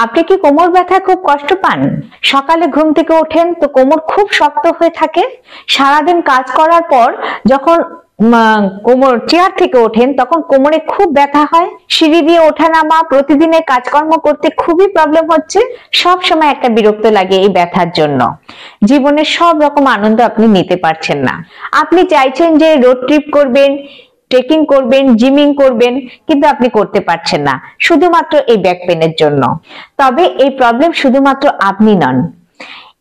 আপনি কি কোমর ব্যথায় খুব কষ্ট পান? সকালে ঘুম থেকে ওঠেন তো কোমর খুব শক্ত হয়ে থাকে। সারাদিন কাজ করার পর যখন কোমর চেয়ার থেকে ওঠেন তখন কোমরে খুব ব্যথা হয়। সিঁড়ি দিয়ে ওঠা নামা, প্রতিদিনের কাজকর্ম করতে খুবই প্রবলেম হচ্ছে। সব সময় একটা বিরক্ত লাগে এই ব্যথার জন্য। জীবনের সব রকম আনন্দ আপনি নিতে পারছেন না। আপনি চাইছেন যে রোড ট্রিপ করবেন, ট্রেকিং করবেন, জিমিং করবেন, কিন্তু আপনি করতে পারছেন না শুধুমাত্র এই ব্যাক পেনের জন্য। তবে এই প্রবলেম শুধুমাত্র আপনি নন,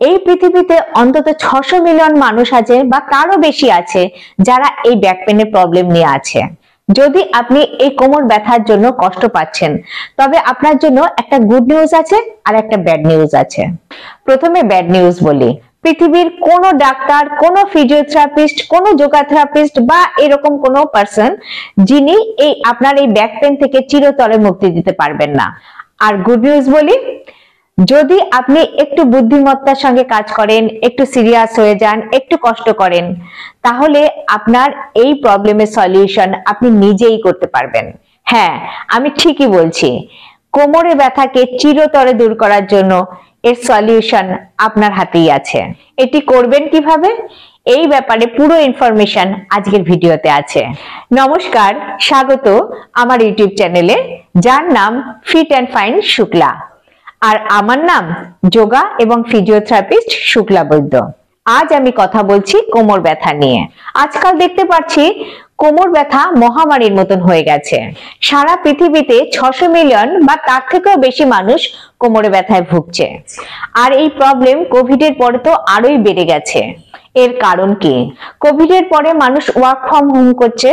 এই পৃথিবীতে অন্তত 600 মিলিয়ন মানুষ আছে বা তারও বেশি আছে যারা এই ব্যাক পেনের প্রবলেম নিয়ে আছে। যদি আপনি এই কোমর ব্যথার জন্য কষ্ট পাচ্ছেন তবে আপনার জন্য একটা গুড নিউজ আছে আর একটা ব্যাড নিউজ আছে। প্রথমে ব্যাড নিউজ বলি। পৃথিবীর কোন ডাক্তার, কোন ফিজিওথেরাপিস্ট, কোন যোগা থেরাপিস্ট বা এরকম কোন পারসন যিনি আপনার এই ব্যাক পেন থেকে চিরতরে মুক্তি দিতে পারবেন না। আর গুড নিউজ বলি, যদি আপনি একটু বুদ্ধিমত্তার সঙ্গে কাজ করেন, একটু সিরিয়াস হয়ে যান, একটু কষ্ট করেন, তাহলে আপনার এই প্রবলেমের সলিউশন আপনি নিজেই করতে পারবেন। হ্যাঁ, আমি ঠিকই বলছি, কোমরের ব্যথাকে চিরতরে দূর করার জন্য এর সলিউশন আপনার হাতেই আছে। এটি করবেন কিভাবে, এই ব্যাপারে পুরো ইনফরমেশন আজকের ভিডিওতে আছে। নমস্কার, স্বাগত আমার ইউটিউব চ্যানেলে, যার নাম ফিট অ্যান্ড ফাইন শুক্লা, আর আমার নাম যোগা এবং ফিজিওথেরাপিস্ট শুক্লা বৈদ্য। আজ আমি কথা বলছি কোমর ব্যথা নিয়ে। আজকাল দেখতে পাচ্ছি কোমর ব্যথা মহামারীর মতন হয়ে গেছে। সারা পৃথিবীতে 600 মিলিয়ন বা তার থেকেও বেশি মানুষ কোমরে ব্যথায় ভুগছে। আর এই প্রবলেম কোভিডের পরে তো আরোই বেড়ে গেছে। এর কারণ কি? কোভিডের পরে মানুষ ওয়ার্ক ফ্রম হোম করছে,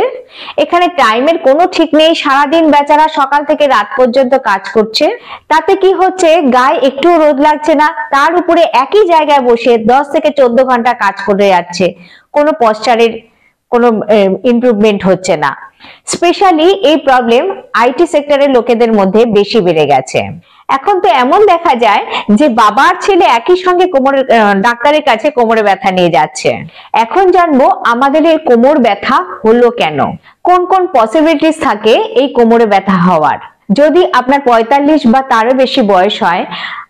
এখানে টাইমের কোনো ঠিক নেই। সারাদিন বেচারা সকাল থেকে রাত পর্যন্ত কাজ করছে। তাতে কি হচ্ছে, গায়ে একটু রোদ লাগছে না, তার উপরে একই জায়গায় বসে 10 থেকে 14 ঘন্টা কাজ করে যাচ্ছে। কোনো পশ্চারের কোনো ইমপ্রুভমেন্ট হচ্ছে না। স্পেশালি এই প্রবলেম আইটি সেক্টরের লোকেদের মধ্যে বেশি বেড়ে গেছে। এখন তো এমন দেখা যায় যে বাবার ছেলে একই সঙ্গে ডাক্তারের কাছে কোমরে ব্যথা নিয়ে যাচ্ছে। এখন জানবো আমাদের এই কোমর ব্যথা হলো কেন, কোন কোন পসিবিলিটিস থাকে এই কোমরে ব্যথা হওয়ার। যদি আপনার 45 বা তারও বেশি বয়স হয়,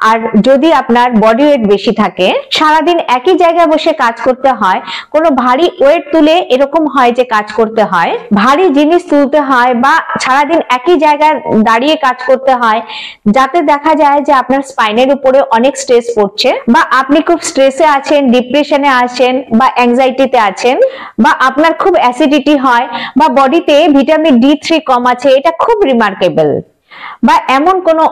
আর যদি আপনার বডি ওয়েট বেশি থাকে, সারাদিন একই জায়গায় বসে কাজ করতে হয়, কোনো ভারী ওয়েট তুলে এরকম হয় যে কাজ করতে হয়, ভারী জিনিস তুলতে হয়, বা সারাদিন একই জায়গায় দাঁড়িয়ে কাজ করতে হয়, যাতে দেখা যায় যে আপনার স্পাইনের উপরে অনেক স্ট্রেস পড়ছে, বা আপনি খুব স্ট্রেসে আছেন, ডিপ্রেশনে আছেন, বা অ্যাংজাইটিতে আছেন, বা আপনার খুব অ্যাসিডিটি হয়, বা বডিতে ভিটামিন D3 কম আছে, এটা খুব রিমার্কেবল। বা এমন কোনো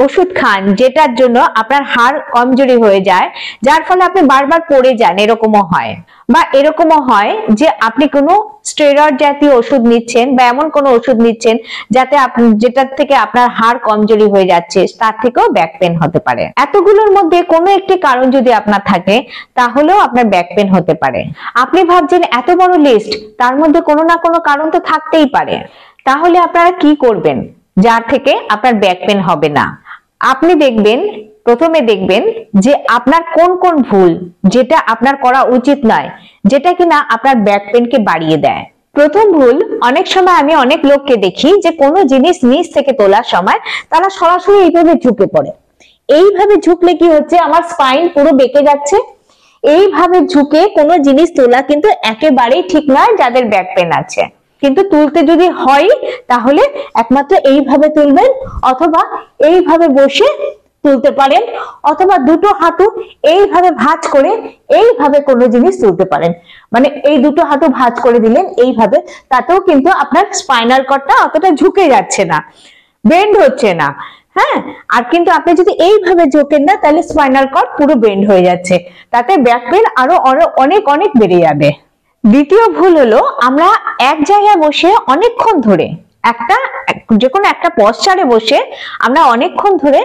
ওষুধ খান যেটার জন্য আপনার হাড় কমজোরি হয়ে যায়, যার ফলে আপনি বারবার পড়ে যান, এরকমও হয়। বা এরকমও হয় যে আপনি কোনো স্টেরয়েড জাতীয় ওষুধ নিচ্ছেন, বা এমন কোনো ওষুধ নিচ্ছেন যেটার থেকে আপনার হাড় কমজোরি হয়ে যাচ্ছে, তার থেকেও ব্যাক পেন হতে পারে। এতগুলোর মধ্যে কোনো একটি কারণ যদি আপনার থাকে, তাহলেও আপনার ব্যাক পেন হতে পারে। আপনি ভাবছেন এত বড় লিস্ট, তার মধ্যে কোনো না কোনো কারণ তো থাকতেই পারে। তাহলে আপনারা কি করবেন যার থেকে আপনার ব্যাক পেন হবে না? আপনি প্রথমে দেখবেন যে আপনার কোন কোন ভুল, যেটা আপনার করা উচিত নয়, যেটা কিনা আপনার ব্যাক পেনকে বাড়িয়ে দেয়। প্রথম ভুল, অনেক সময় আমি অনেক লোককে দেখি যে কোনো জিনিস নিচ থেকে তোলার সময় তারা সরাসরি এইভাবে ঝুঁকে পড়ে। এইভাবে ঝুঁকলে কি হচ্ছে, আমার স্পাইন পুরো বেঁকে যাচ্ছে। এইভাবে ঝুঁকে কোনো জিনিস তোলা কিন্তু একেবারেই ঠিক নয় যাদের ব্যাক পেন আছে। কিন্তু তুলতে যদি হয় তাহলে একমাত্র এইভাবে তুলবেন, অথবা এইভাবে বসে তুলতে পারেন, অথবা দুটো হাঁটু এইভাবে ভাঁজ করে এইভাবে কোনো জিনিস তুলতে পারেন। মানে এই দুটো হাঁটু ভাঁজ করে দিলেন এইভাবে, তাতেও কিন্তু আপনার স্পাইনাল কর্ডটা অতটা ঝুঁকে যাচ্ছে না, বেন্ড হচ্ছে না। হ্যাঁ, আর কিন্তু আপনি যদি এইভাবে ঝোঁকেন না, তাহলে স্পাইনাল কর্ড পুরো বেন্ড হয়ে যাচ্ছে, তাতে ব্যাক পেন আরো অনেক অনেক বেড়ে যাবে। দ্বিতীয় ভুল হলো, আমরা এক জায়গায় বসে অনেকক্ষণ ধরে যে কোনো একটা পশ্চারে বসে আমরা অনেকক্ষণ ধরে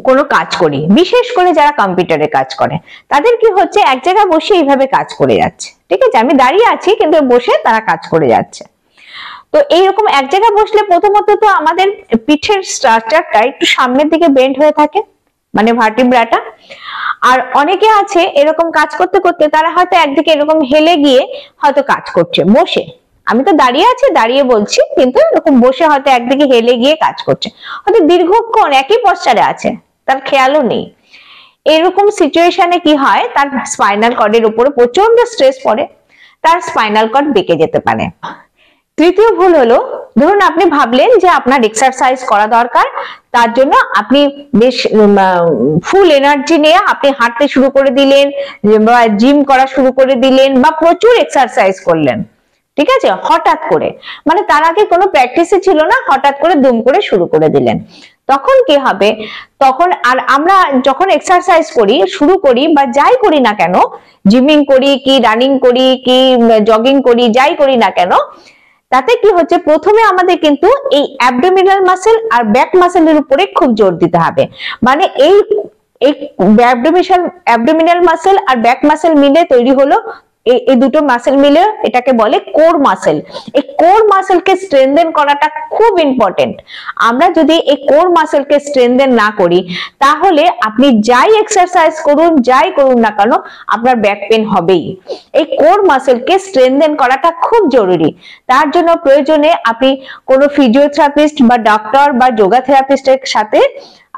কোনো কাজ করি। বিশেষ করে যারা কম্পিউটারে কাজ করে, তাদের কি হচ্ছে, এক জায়গায় বসে এইভাবে কাজ করে যাচ্ছে। ঠিক আছে, আমি দাঁড়িয়ে আছি কিন্তু বসে তারা কাজ করে যাচ্ছে। তো এইরকম এক জায়গায় বসলে প্রথমত তো আমাদের পিঠের স্ট্রাকচারটা একটু সামনের দিকে বেন্ড হয়ে থাকে, মানে ভার্টিব্রাটা। আর অনেকে আছে এরকম কাজ করতে করতে তারা হয়তো একদিকে এরকম হেলে গিয়ে হয়তো কাজ করছে বসে, আমি তো দাঁড়িয়ে আছি, দাঁড়িয়ে বলছি, কিন্তু এরকম বসে হয়তো একদিকে হেলে গিয়ে কাজ করছে, হয়তো দীর্ঘক্ষণ একই পশ্চারে আছে, তার খেয়ালও নেই। এরকম সিচুয়েশনে কি হয়, তার স্পাইনাল কর্ডের উপরে প্রচন্ড স্ট্রেস পড়ে, তার স্পাইনাল কর্ড বেঁকে যেতে পারে। তৃতীয় ভুল হলো, ধরুন আপনি ভাবলেন যে আপনার এক্সারসাইজ করা দরকার, তার জন্য আপনি বেশ ফুল এনার্জি নিয়ে আপনি হাঁটতে শুরু করে দিলেন, বা জিম করা শুরু করে দিলেন, বা প্রচুর এক্সারসাইজ করলেন, ঠিক আছে, হঠাৎ করে, মানে তার আগে কোনো প্র্যাকটিসই ছিল না, হঠাৎ করে দুম করে শুরু করে দিলেন। তখন কি হবে, তখন আর আমরা যখন এক্সারসাইজ করি শুরু করি বা যাই করি না কেন, জিমিং করি কি রানিং করি কি জগিং করি, যাই করি না কেন, তাতে কি হচ্ছে, প্রথমে আমাদের কিন্তু এই অ্যাবডোমিনাল মাসেল আর ব্যাক মাসেলের উপরে খুব জোর দিতে হবে। মানে এই অ্যাবডোমিনাল মাসেল আর ব্যাক মাসেল মিলে তৈরি হলো, এই দুটো মাসেল মিলে এটাকে বলে কোর মাসেল। এই কোর মাসেলকে স্ট্রেনথেন করাটা খুব ইম্পর্টেন্ট। আমরা যদি এই কোর মাসেলকে স্ট্রেনথেন না করি, তাহলে আপনি যাই এক্সারসাইজ করুন, যাই করুন না কেন, আপনার ব্যাক পেন হবেই। এই কোর মাসেলকে স্ট্রেনথেন করাটা খুব জরুরি। তার জন্য প্রয়োজনে আপনি কোনো ফিজিওথেরাপিস্ট বা ডক্টর বা যোগা থেরাপিস্টের সাথে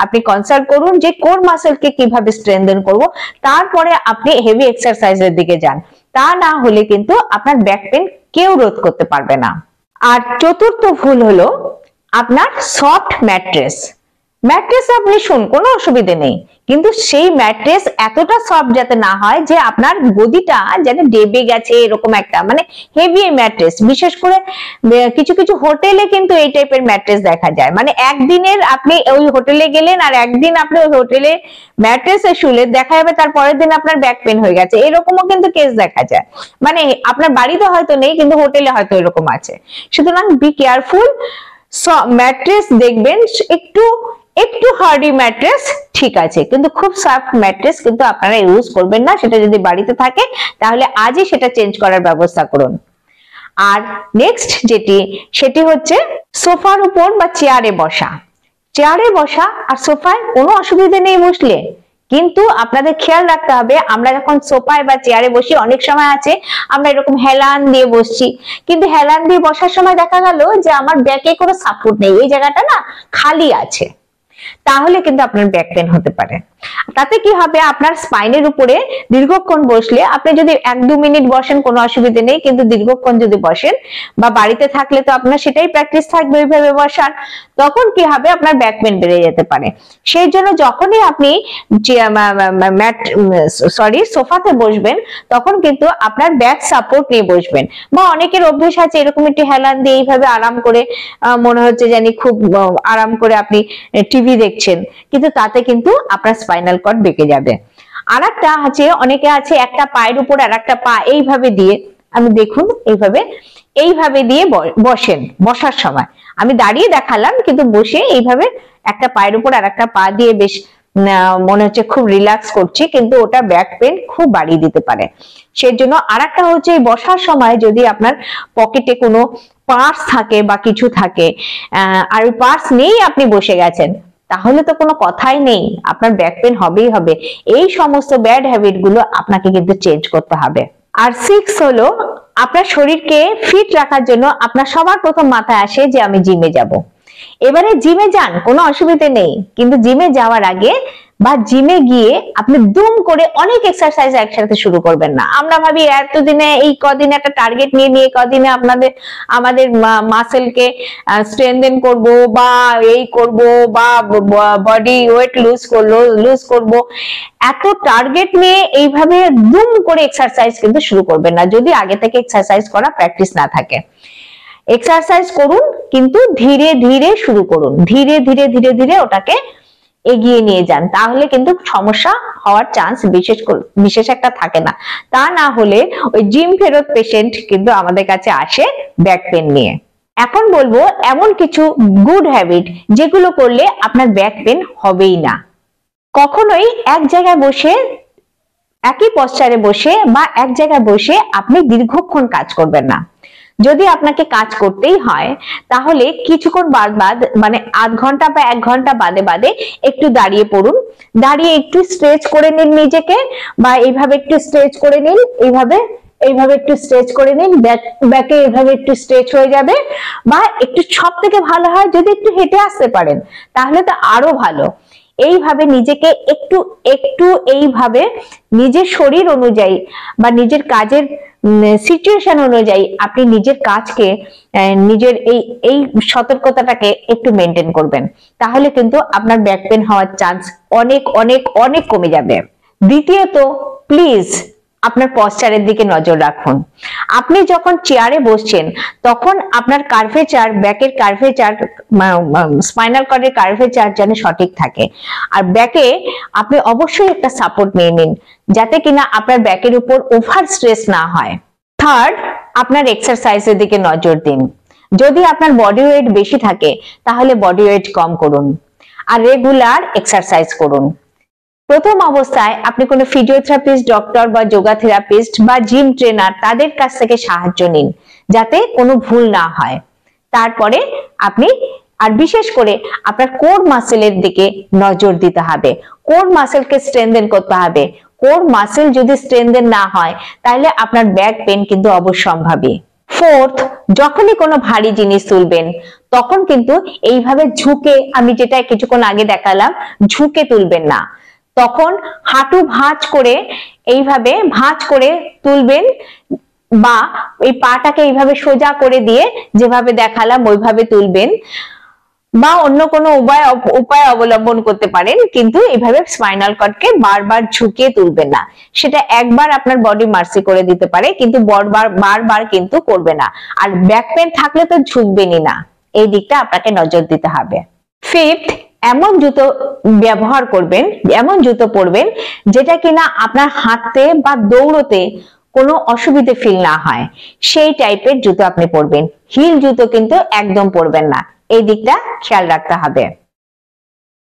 আপনি কনসাল্ট করুন যে কোর মাসেলকে কিভাবে স্ট্রেনথেন করব, তারপরে আপনি হেভি এক্সারসাইজের দিকে যান। তা না হলে কিন্তু আপনার ব্যাক পেন কেউ রোধ করতে পারবে না। আর চতুর্থ ভুল হলো আপনার সফট ম্যাট্রেস। ম্যাট্রেস আপনি শুন, কোনো অসুবিধে নেই, কিন্তু সেই ম্যাট্রেস এতটা সফট যাতে না হয় যে আপনার গদিটা যেন ডেবে গেছে, এরকম একটা, মানে হেভি ম্যাট্রেস। বিশেষ করে কিছু কিছু হোটেলে কিন্তু এই টাইপের ম্যাট্রেস দেখা যায়, মানে একদিনের আপনি ওই হোটেলে গেলেন আর একদিন আপনি ওই হোটেলে ম্যাট্রেসে শুলে, দেখা যাবে তার পরের দিন আপনার ব্যাক পেন হয়ে গেছে, এরকমও কিন্তু কেস দেখা যায়। মানে আপনার বাড়িতে হয়তো নেই, কিন্তু হোটেলে হয়তো এরকম আছে। সুতরাং বি কেয়ারফুল। ম্যাট্রেস দেখবেন একটু হার্ডি ম্যাট্রেস ঠিক আছে, কিন্তু খুব সফট ম্যাট্রেস কিন্তু আপনারা ইউজ করবেন না। সেটা যদি বাড়িতে থাকে তাহলে আজই সেটা চেঞ্জ করার ব্যবস্থা করুন। আর নেক্সট সেটি হচ্ছে সোফার উপর বা চেয়ারে বসা। চেয়ারে বসা আর সোফায় কোনো অসুবিধা নেই বসলে, কিন্তু আপনাদের খেয়াল রাখতে হবে, আমরা যখন সোফায় বা চেয়ারে বসি, অনেক সময় আছে আমরা এরকম হেলান দিয়ে বসছি, কিন্তু হেলান দিয়ে বসার সময় দেখা গেল যে আমার ব্যাকে কোনো সাপোর্ট নেই, এই জায়গাটা না খালি আছে, তাহলে কিন্তু আপনার ব্যাক পেন হতে পারে। তাতে কি হবে, আপনার স্পাইনের উপরে দীর্ঘক্ষণ বসলে, আপনি যদি 1-2 মিনিট বসেন কোনো অসুবিধা নেই, কিন্তু দীর্ঘক্ষণ যদি বসেন বা বাড়িতে থাকলে তো আপনার সেটাই প্র্যাকটিস থাকবে ওইভাবে বসার, তখন কি হবে, আপনার ব্যাক পেন বেড়ে যেতে পারে। সেই জন্য যখনই আপনি সোফাতে বসবেন, তখন কিন্তু আপনার ব্যাক সাপোর্ট নিয়ে বসবেন। বা অনেকের অভ্যেস আছে এরকম একটু হেলান দিয়ে এইভাবে আরাম করে, মনে হচ্ছে জানি খুব আরাম করে আপনি টিভি দেখছেন, কিন্তু তাতে কিন্তু আপনার স্পাইনাল কর্ড বেঁকে যাবে। আর একটা আছে, অনেকে আছে একটা পায়ের উপর আর একটা পা এইভাবে দিয়ে, আমি দেখুন এইভাবে দিয়ে বসেন, বসার সময় আমি দাঁড়িয়ে দেখালাম, কিন্তু বসে এইভাবে একটা পায়ের উপর আর একটা পা দিয়ে বেশ মনে হচ্ছে খুব রিল্যাক্স করছি, কিন্তু ওটা ব্যাক পেন খুব বাড়িয়ে দিতে পারে। সেই জন্য আর একটা হচ্ছে, বসার সময় যদি আপনার পকেটে কোনো পার্স থাকে বা কিছু থাকে, আর ওই পার্স নেই, আপনি বসে গেছেন, তাহলে তো কোনো কথাই নেই, আপনার ব্যাক পেন হবেই হবে। এই সমস্ত ব্যাড হ্যাবিট গুলো আপনাকে কিন্তু চেঞ্জ করতে হবে। আর 6 হলো, আপনার শরীরকে ফিট রাখার জন্য আপনার সবার প্রথম মাথায় আসে যে আমি জিমে যাব। এবারে জিমে যান, কোনো অসুবিধা নেই, কিন্তু জিমে যাওয়ার আগে বা জিমে গিয়ে আপনি দুম করে অনেক এক্সারসাইজ একসাথে শুরু করবেন না। আমরা ভাবি এতদিনে, এই কদিনে একটা টার্গেট নিয়ে কদিনে আমাদের মাসেলকে স্ট্রেনথেন করব, বা এই করব, বা বডি ওয়েট লুজ করব, এত টার্গেট নিয়ে এইভাবে দুম করে এক্সারসাইজ কিন্তু শুরু করবেন না, যদি আগে থেকে এক্সারসাইজ করা প্র্যাকটিস না থাকে। এক্সারসাইজ করুন, কিন্তু ধীরে ধীরে শুরু করুন, ধীরে ধীরে ওটাকে এগিয়ে নিয়ে যান, তাহলে কিন্তু সমস্যা হওয়ার চান্স বিশেষ একটা থাকে না। তা না হলে ওই জিম ফেরত পেশেন্ট কিন্তু আমাদের কাছে আসে ব্যাক পেন নিয়ে। এখন বলবো এমন কিছু গুড হ্যাবিট যেগুলো করলে আপনার ব্যাক পেন হবেই না। কখনোই এক জায়গায় বসে, একই পশ্চারে বসে বা এক জায়গায় বসে আপনি দীর্ঘক্ষণ কাজ করবেন না। যদি আপনাকে কাজ করতেই হয়, তাহলে কিছুক্ষণ বাদ, মানে আধ ঘন্টা বা 1 ঘন্টা বাদে একটু দাঁড়িয়ে পড়ুন, দাঁড়িয়ে একটু স্ট্রেচ করে নিন নিজেকে, বা এইভাবে একটু স্ট্রেচ করে নিন, এইভাবে এইভাবে একটু স্ট্রেচ করে নিন, ব্যাকে এইভাবে একটু স্ট্রেচ হয়ে যাবে। বা একটু সব থেকে ভালো হয় যদি একটু হেঁটে আসতে পারেন, তাহলে তো আরো ভালো। এইভাবে নিজেকে একটু একটু এইভাবে নিজের শরীর অনুযায়ী বা নিজের কাজের সিচুয়েশন অনুযায়ী আপনি নিজের কাজকে, নিজের এই সতর্কতাটাকে একটু মেনটেন করবেন, তাহলে কিন্তু আপনার ব্যাক পেন হওয়ার চান্স অনেক অনেক অনেক কমে যাবে। দ্বিতীয়ত, প্লিজ আপনার পশ্চারের দিকে নজর রাখুন। আপনি যখন চেয়ারে বসছেন তখন আপনার কার্ভেচার, ব্যাকের কার্ভেচার, স্পাইনাল কর্ডের কার্ভেচার যেন সঠিক থাকে। আর ব্যাকে আপনি অবশ্যই একটা সাপোর্ট নিয়ে নিন, যাতে কিনা আপনার ব্যাকের উপর ওভার স্ট্রেস না হয়। থার্ড, আপনার এক্সারসাইজের দিকে নজর দিন। যদি আপনার বডি ওয়েট বেশি থাকে তাহলে বডি ওয়েট কম করুন আর রেগুলার এক্সারসাইজ করুন। প্রথম অবস্থায় আপনি কোনো ফিজিওথেরাপিস্ট, ডক্টর বা যোগা থেরাপিস্ট বা জিম ট্রেনার তাদের কাছ থেকে সাহায্য নিন, যাতে কোনো ভুল না হয়। তারপরে আপনি, আর বিশেষ করে আপনার কোর মাসেলের দিকে নজর দিতে হবে। কোর মাসেলকে স্ট্রেনথেন করতে হবে। কোর মাসেল যদি স্ট্রেনথেন না হয় তাহলে আপনার ব্যাক পেন কিন্তু অবশ্যম্ভাবী। ফোর্থ, যখনই কোনো ভারী জিনিস তুলবেন তখন কিন্তু এইভাবে ঝুঁকে, আমি যেটা কিছুক্ষণ আগে দেখালাম, ঝুঁকে তুলবেন না। তখন হাঁটু ভাঁজ করে, এইভাবে ভাঁজ করে তুলবেন, বা এই পাটাকে এইভাবে সোজা করে দিয়ে যেভাবে দেখালাম ওইভাবে তুলবেন, বা অন্য কোনো উপায় অবলম্বন করতে পারেন, কিন্তু এইভাবে স্পাইনাল কর্ডকে বারবার ঝুঁকিয়ে তুলবেন না। সেটা একবার আপনার বডি মার্সি করে দিতে পারে, কিন্তু বারবার কিন্তু করবে না। আর ব্যাক পেন থাকলে তো ঝুঁকবেনই না, এই দিকটা আপনাকে নজর দিতে হবে। ফিফথ, এমন জুতো ব্যবহার করবেন, এমন জুতো পরবেন যেটা কিনা আপনার হাঁটতে বা দৌড়তে কোনো অসুবিধে ফিল না হয়, সেই টাইপের জুতো আপনি পরবেন। হিল জুতো কিন্তু একদম পরবেন না, এই দিকটা খেয়াল রাখতে হবে।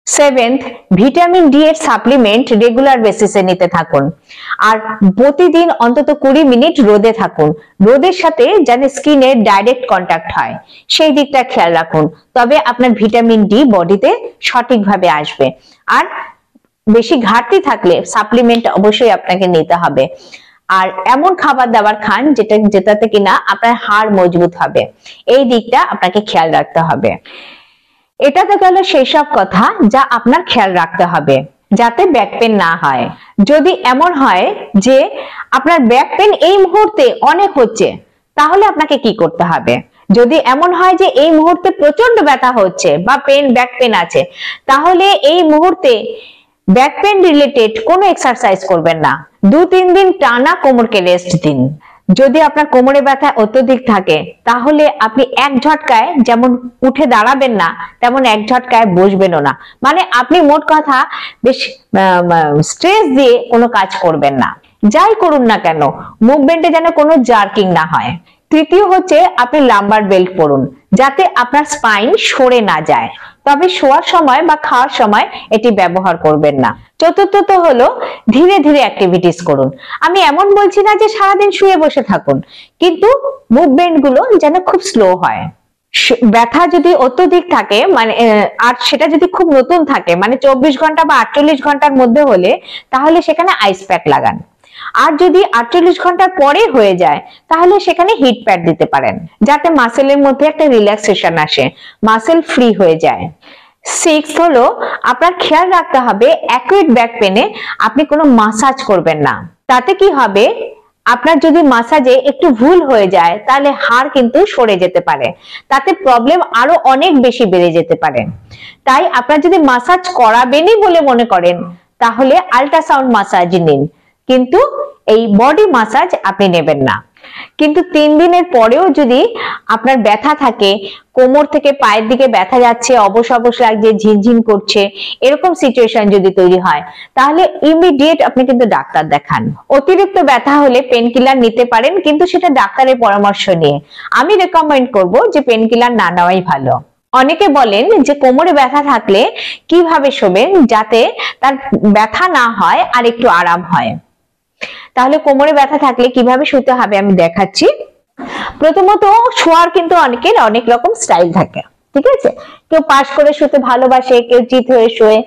সেভেন্থ, ভিটামিন ডি এর সাপ্লিমেন্ট রেগুলার বেসিসে নিতে থাকুন। আর প্রতিদিন অন্তত 20 মিনিট রোদে থাকুন। রোদের সাথে যেন স্কিনের ডাইরেক্ট কন্টাক্ট হয়, সেই দিকটা খেয়াল রাখুন। তবে আপনার ভিটামিন ডি বডিতে সঠিকভাবে আসবে। আর বেশি ঘাটতি থাকলে সাপ্লিমেন্ট অবশ্যই আপনাকে নিতে হবে। আর এমন খাবার দাবার খান যেটাতে কিনা আপনার হাড় মজবুত হবে, এই দিকটা আপনাকে খেয়াল রাখতে হবে। এটা তো গেল সেই সব কথা যা আপনার খেয়াল রাখতে হবে যাতে ব্যাক পেন না হয়। যদি এমন হয় যে আপনার ব্যাক পেন এই মুহূর্তে অনেক হচ্ছে, তাহলে আপনাকে কি করতে হবে? যদি এমন হয় যে এই মুহূর্তে প্রচন্ড ব্যথা হচ্ছে বা ব্যাক পেন আছে, তাহলে এই মুহূর্তে ব্যাক পেন রিলেটেড কোনো এক্সারসাইজ করবেন না। 2-3 দিন টানা কোমরকে রেস্ট দিন। যদি আপনার কোমরে ব্যথা অত্যধিক থাকে তাহলে আপনি এক ঝটকায় যেমন উঠে দাঁড়াবেন না, তেমন এক ঝটকায় বসবেনও না। মানে আপনি মোট কথা বেশ স্ট্রেস দিয়ে কোনো কাজ করবেন না। যাই করুন না কেন, মুভমেন্টে যেন কোনো জার্কিং না হয়। তৃতীয় হচ্ছে, আপনি লাম্বার বেল্ট পরুন যাতে আপনার স্পাইন সরে না যায়, তবে শোয়ার সময় বা খাওয়ার সময় এটি ব্যবহার করবেন না। চতুর্থত হলো, ধীরে ধীরে অ্যাক্টিভিটিস করুন। আমি এমন বলছি না যে সারাদিন শুয়ে বসে থাকুন, কিন্তু মুভমেন্ট গুলো যেন খুব স্লো হয়। ব্যথা যদি অত্যধিক থাকে, মানে আর সেটা যদি খুব নতুন থাকে, মানে 24 ঘন্টা বা 48 ঘন্টার মধ্যে হলে, তাহলে সেখানে আইস প্যাক লাগান। আর যদি 48 ঘন্টার পরে হয়ে যায় তাহলে সেখানে হিট প্যাড দিতে পারেন, যাতে মাসেলের মধ্যে একটা রিল্যাক্সেশন আসে, মাসেল ফ্রি হয়ে যায়। 6 হলো, আপনার খেয়াল রাখতে হবে অ্যাকুইট ব্যাক পেনে আপনি কোনো মাসাজ করবেন না। তাতে কি হবে, আপনার যদি মাসাজে একটু ভুল হয়ে যায় তাহলে হাড় কিন্তু সরে যেতে পারে, তাতে প্রবলেম আরো অনেক বেশি বেড়ে যেতে পারে। তাই আপনার যদি মাসাজ করাবেনই বলে মনে করেন তাহলে আল্ট্রাসাউন্ড মাসাজ নিন, কিন্তু এই বডি মাসাজ আপনি নেবেন না। কিন্তু 3 দিনের পরেও যদি আপনার ব্যথা থাকে, কোমর থেকে পায়ের দিকে ব্যথা যাচ্ছে, অবশ অবশ লাগছে, ঝিনঝিন করছে, এরকম সিচুয়েশন যদি তৈরি হয় তাহলে ইমিডিয়েট আপনি কিন্তু ডাক্তার দেখান। অতিরিক্ত ব্যথা হলে পেন কিলার নিতে পারেন, কিন্তু সেটা ডাক্তারের পরামর্শ নিয়ে। আমি রেকমেন্ড করব যে পেন কিলার না নেওয়াই ভালো। অনেকে বলেন যে কোমরে ব্যথা থাকলে কিভাবে শোবেন যাতে তার ব্যথা না হয় আর একটু আরাম হয়। তাহলে কোমরে ব্যথা থাকলে কিভাবে শুতে হবে আমি দেখাচ্ছি। প্রথমত, শোয়ার কিন্তু অনেকের অনেক রকম স্টাইল থাকে, ঠিক আছে? কেউ পাশ করে শুতে ভালোবাসে, কেউ চিত হয়ে শোয়ে,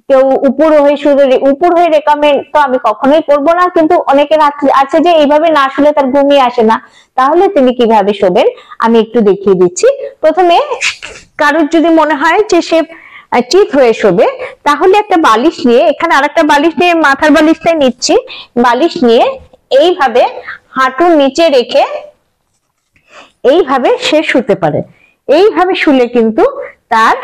কেউ উপর হয়ে শুলে, উপর হয়ে রেকমেন্ড তো আমি কখনোই করব না, কিন্তু অনেকের আছে যে এইভাবে না শুলে তার ঘুমই আসে না। তাহলে তিনি কিভাবে শোবেন আমি একটু দেখিয়ে দিচ্ছি। প্রথমে কারোর যদি মনে হয় যে সে চিত হয়ে শোবে, তাহলে একটা বালিশ নিয়ে, এখানে আরেকটা বালিশ নিয়ে মাথার বালিশটাই নিচ্ছি, বালিশ নিয়ে এইভাবে হাঁটুর নিচে রেখে এইভাবে সে শুতে পারে। এইভাবে শুলে কিন্তু তার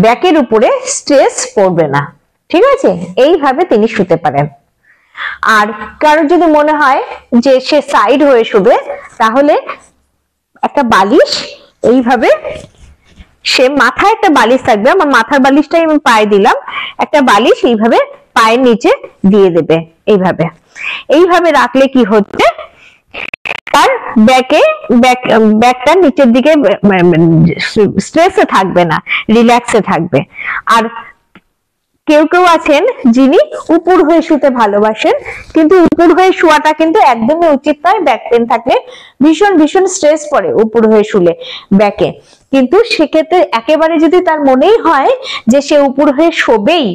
ব্যাকের উপরে স্ট্রেস পড়বে না, ঠিক আছে? এইভাবে তিনি শুতে পারেন। আর কারোর যদি মনে হয় যে সে সাইড হয়ে শুবে, তাহলে একটা বালিশ এইভাবে, সে মাথায় একটা বালিশ থাকবে, আমার মাথার বালিশটাই আমি পায়ে দিলাম, একটা বালিশ এইভাবে পায়ের নিচে দিয়ে দেবে। এইভাবে রাখলে কি হচ্ছে, তার ব্যাকটা নিচের দিকে স্ট্রেসে থাকবে না, রিল্যাক্সে থাকবে। আর কেউ কেউ আছেন যিনি উপর হয়ে শুতে ভালোবাসেন, কিন্তু উপর হয়ে শোয়াটা কিন্তু একদমই উচিত নয়। ব্যাক পেন থাকলে ভীষণ স্ট্রেস পড়ে উপর হয়ে শুলে ব্যাকে। কিন্তু সেক্ষেত্রে একেবারে যদি তার মনেই হয় যে সে উপর হয়ে শোবেই,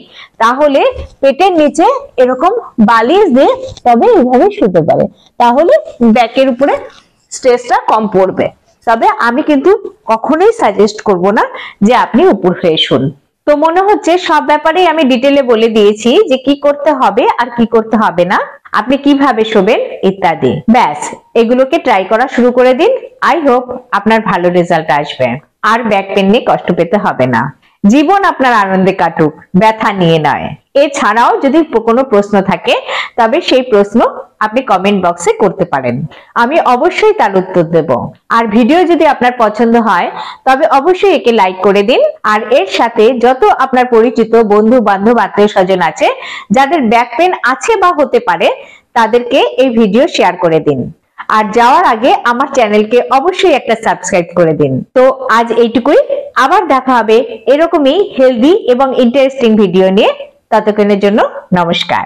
তাহলে পেটের নিচে এরকম বালিশ দিয়ে তবে এইভাবে শুতে পারে, তাহলে ব্যাকের উপরে স্ট্রেসটা কম পড়বে। তবে আমি কিন্তু কখনোই সাজেস্ট করব না যে আপনি উপর হয়ে শুন। তো মনে হচ্ছে সব ব্যাপারেই আমি ডিটেলে বলে দিয়েছি যে কি করতে হবে আর কি করতে হবে না, আপনি কিভাবে শোবেন ইত্যাদি। ব্যাস, এগুলোকে ট্রাই করা শুরু করে দিন। আই হোপ আপনার ভালো রেজাল্ট আসবে, আর ব্যাক পেন নিয়ে কষ্ট পেতে হবে না। জীবন আপনার আনন্দে কাটুক, ব্যথা নিয়ে নয়। এছাড়াও যদি কোনো প্রশ্ন থাকে তবে সেই প্রশ্ন আপনি কমেন্ট বক্সে করতে পারেন, আমি অবশ্যই তার উত্তর দেব। আর ভিডিও যদি আপনার পছন্দ হয় তবে অবশ্যই একে লাইক করে দিন। আর এর সাথে যত আপনার পরিচিত বন্ধু বান্ধব আত্মীয় স্বজন আছে যাদের ব্যাক পেন আছে বা হতে পারে, তাদেরকে এই ভিডিও শেয়ার করে দিন। আর যাওয়ার আগে আমার চ্যানেলকে অবশ্যই একটা সাবস্ক্রাইব করে দিন। তো আজ এইটুকুই, আবার দেখা হবে এরকমই হেলদি এবং ইন্টারেস্টিং ভিডিও নিয়ে। ততক্ষণের জন্য নমস্কার।